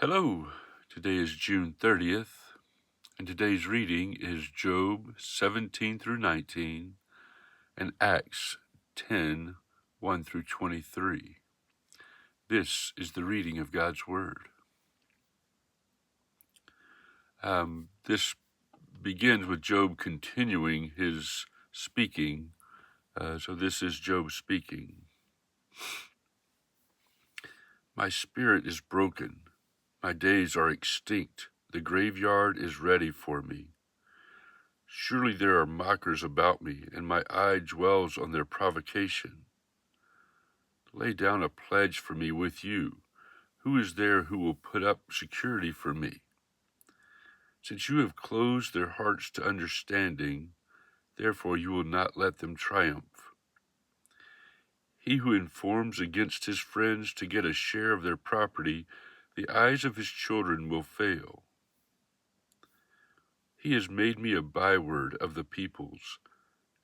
Hello, today is June 30th, and today's reading is Job 17 through 19 and Acts 10, 1 through 23. This is the reading of God's Word. This begins with Job continuing his speaking, so this is Job speaking. My spirit is broken, my days are extinct, the graveyard is ready for me. Surely there are mockers about me, and my eye dwells on their provocation. Lay down a pledge for me with you. Who is there who will put up security for me? Since you have closed their hearts to understanding, therefore you will not let them triumph. He who informs against his friends to get a share of their property, the eyes of his children will fail. He has made me a byword of the peoples,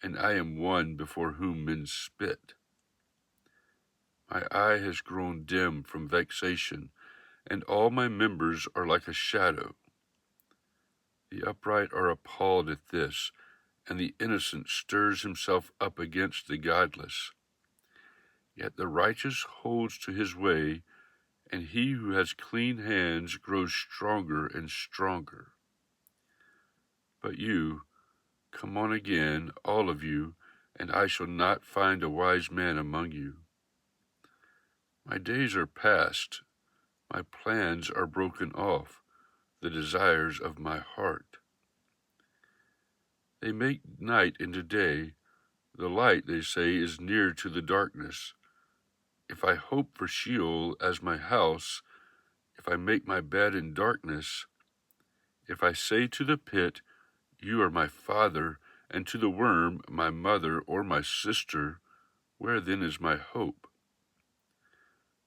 and I am one before whom men spit. My eye has grown dim from vexation, and all my members are like a shadow. The upright are appalled at this, and the innocent stirs himself up against the godless. Yet the righteous holds to his way, and he who has clean hands grows stronger and stronger. But you, come on again, all of you, and I shall not find a wise man among you. My days are past, my plans are broken off, the desires of my heart. They make night into day, the light, they say, is near to the darkness. If I hope for Sheol as my house, if I make my bed in darkness, if I say to the pit, you are my father, and to the worm, my mother or my sister, where then is my hope?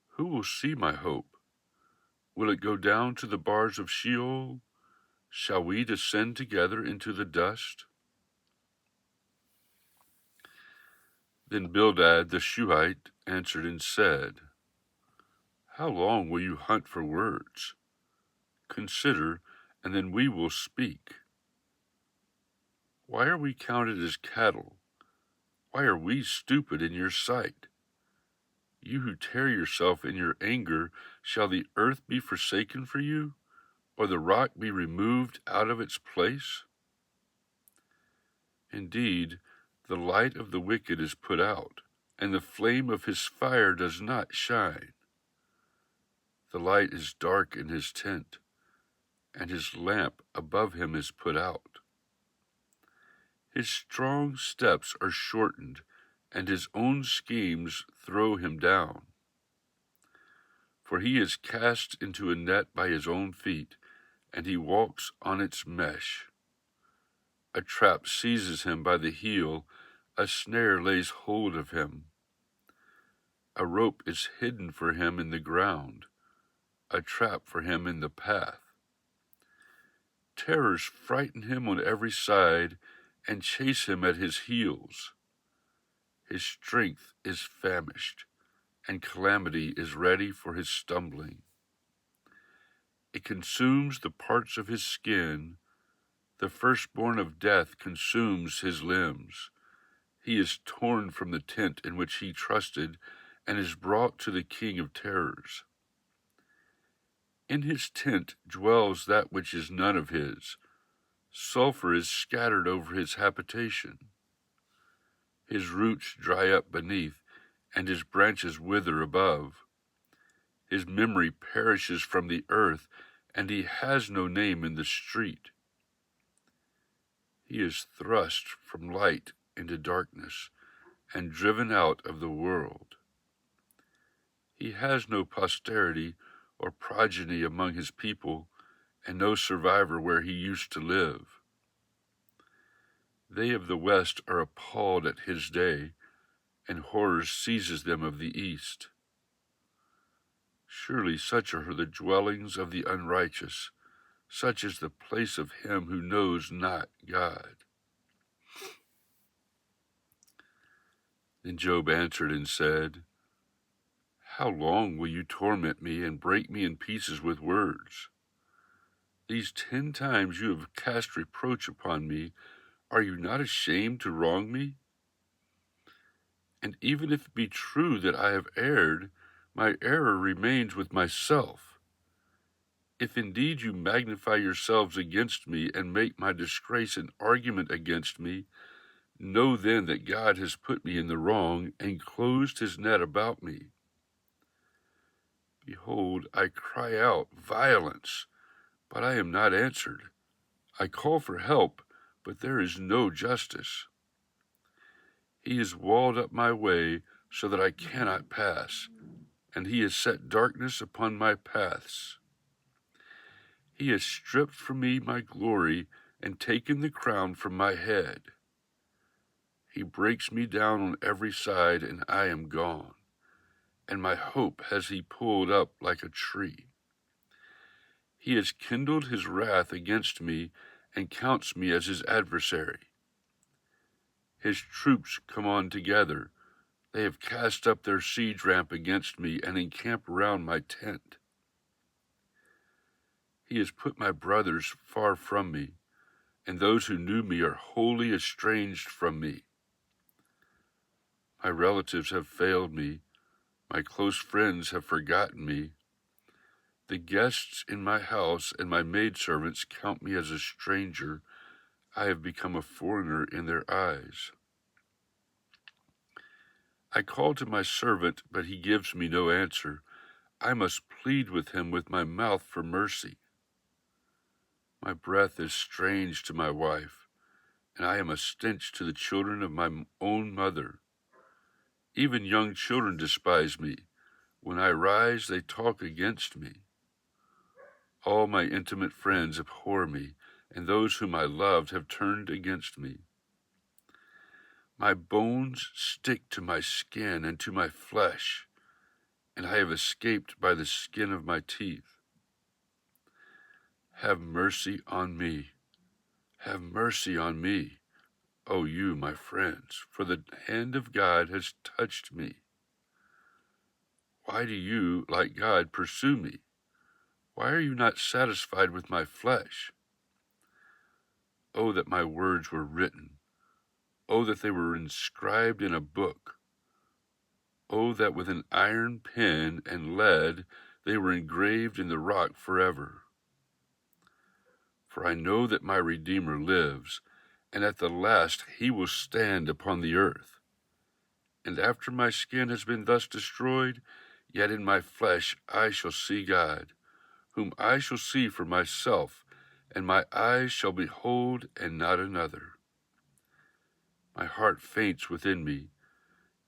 Who will see my hope? Will it go down to the bars of Sheol? Shall we descend together into the dust? Then Bildad the Shuhite answered and said, How long will you hunt for words? Consider, and then we will speak. Why are we counted as cattle? Why are we stupid in your sight? You who tear yourself in your anger, shall the earth be forsaken for you, or the rock be removed out of its place? Indeed, the light of the wicked is put out, and the flame of his fire does not shine. The light is dark in his tent, and his lamp above him is put out. His strong steps are shortened, and his own schemes throw him down. For he is cast into a net by his own feet, and he walks on its mesh. A trap seizes him by the heel, a snare lays hold of him. A rope is hidden for him in the ground, a trap for him in the path. Terrors frighten him on every side and chase him at his heels. His strength is famished, and calamity is ready for his stumbling. It consumes the parts of his skin. The firstborn of death consumes his limbs. He is torn from the tent in which he trusted and is brought to the king of terrors. In his tent dwells that which is none of his. Sulfur is scattered over his habitation. His roots dry up beneath, and his branches wither above. His memory perishes from the earth, and he has no name in the street. He is thrust from light into darkness, and driven out of the world. He has no posterity or progeny among his people, and no survivor where he used to live. They of the west are appalled at his day, and horror seizes them of the east. Surely such are the dwellings of the unrighteous, such is the place of him who knows not God. Then Job answered and said, How long will you torment me and break me in pieces with words? These 10 times you have cast reproach upon me. Are you not ashamed to wrong me? And even if it be true that I have erred, my error remains with myself. If indeed you magnify yourselves against me and make my disgrace an argument against me, know then that God has put me in the wrong and closed his net about me. Behold, I cry out, violence, but I am not answered. I call for help, but there is no justice. He has walled up my way so that I cannot pass, and he has set darkness upon my paths. He has stripped from me my glory and taken the crown from my head. He breaks me down on every side, and I am gone, and my hope has he pulled up like a tree. He has kindled his wrath against me and counts me as his adversary. His troops come on together. They have cast up their siege ramp against me and encamp around my tent. He has put my brothers far from me, and those who knew me are wholly estranged from me. My relatives have failed me. My close friends have forgotten me. The guests in my house and my maidservants count me as a stranger. I have become a foreigner in their eyes. I call to my servant, but he gives me no answer. I must plead with him with my mouth for mercy. My breath is strange to my wife, and I am a stench to the children of my own mother. Even young children despise me. When I rise, they talk against me. All my intimate friends abhor me, and those whom I loved have turned against me. My bones stick to my skin and to my flesh, and I have escaped by the skin of my teeth. Have mercy on me. Have mercy on me, O you, my friends, for the hand of God has touched me. Why do you, like God, pursue me? Why are you not satisfied with my flesh? Oh, that my words were written. Oh, that they were inscribed in a book. Oh, that with an iron pen and lead they were engraved in the rock forever. For I know that my Redeemer lives, and at the last he will stand upon the earth. And after my skin has been thus destroyed, yet in my flesh I shall see God, whom I shall see for myself, and my eyes shall behold and not another. My heart faints within me.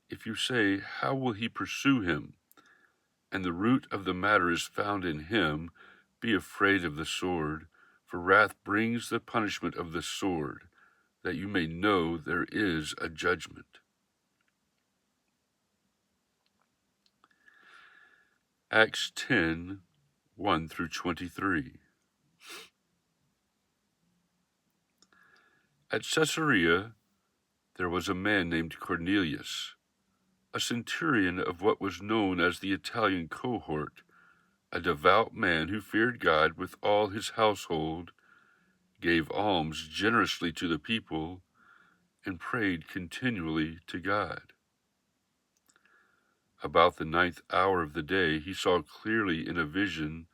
If you say, how will he pursue him? And the root of the matter is found in him, be afraid of the sword, for wrath brings the punishment of the sword, that you may know there is a judgment. Acts 10, 1 through 23. At Caesarea there was a man named Cornelius, a centurion of what was known as the Italian cohort, a devout man who feared God with all his household, gave alms generously to the people, and prayed continually to God. About the 9th hour of the day he saw clearly in a vision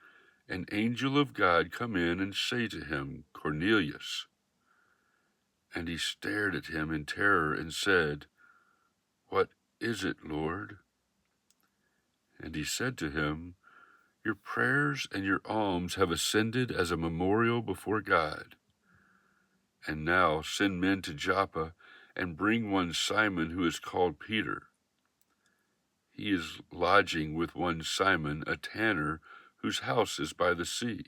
an angel of God come in and say to him, Cornelius. And he stared at him in terror and said, What is it, Lord? And he said to him, Your prayers and your alms have ascended as a memorial before God. And now send men to Joppa and bring one Simon who is called Peter. He is lodging with one Simon, a tanner, whose house is by the sea.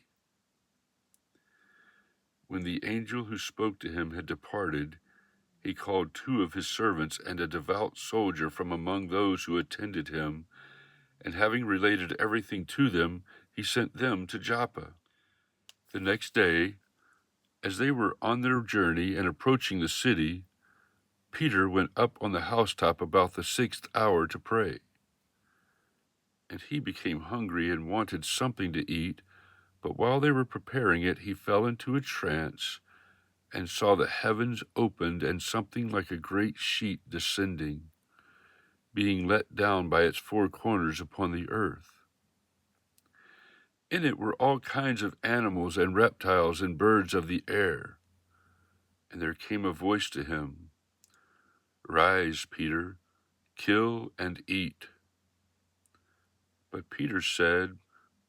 When the angel who spoke to him had departed, he called 2 of his servants and a devout soldier from among those who attended him, and having related everything to them, he sent them to Joppa. The next day, as they were on their journey and approaching the city, Peter went up on the housetop about the 6th hour to pray. And he became hungry and wanted something to eat. But while they were preparing it, he fell into a trance and saw the heavens opened and something like a great sheet descending, being let down by its four corners upon the earth. In it were all kinds of animals and reptiles and birds of the air. And there came a voice to him, "Rise, Peter, kill and eat." But Peter said,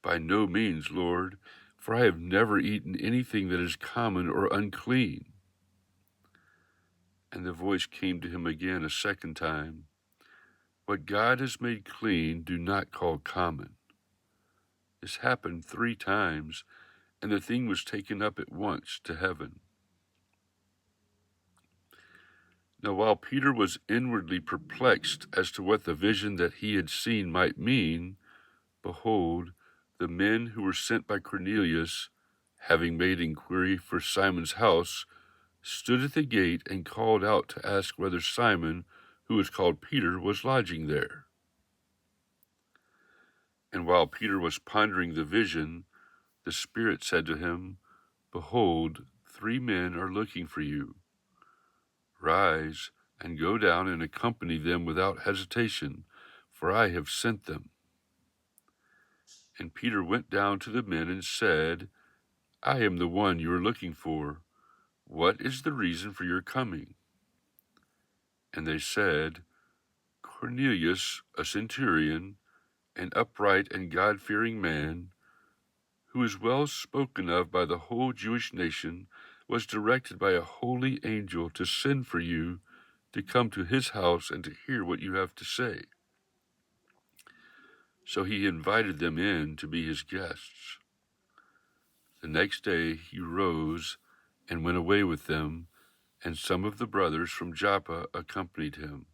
"By no means, Lord, for I have never eaten anything that is common or unclean." And the voice came to him again a second time, "What God has made clean, do not call common." This happened 3 times, and the thing was taken up at once to heaven. Now while Peter was inwardly perplexed as to what the vision that he had seen might mean, behold, the men who were sent by Cornelius, having made inquiry for Simon's house, stood at the gate and called out to ask whether Simon, who was called Peter, was lodging there. And while Peter was pondering the vision, the Spirit said to him, "Behold, 3 men are looking for you. Rise and go down and accompany them without hesitation, for I have sent them." And Peter went down to the men and said, "I am the one you are looking for. What is the reason for your coming?" And they said, "Cornelius, a centurion, an upright and God-fearing man, who is well spoken of by the whole Jewish nation, was directed by a holy angel to send for you to come to his house and to hear what you have to say." So he invited them in to be his guests. The next day he rose and went away with them, and some of the brothers from Joppa accompanied him.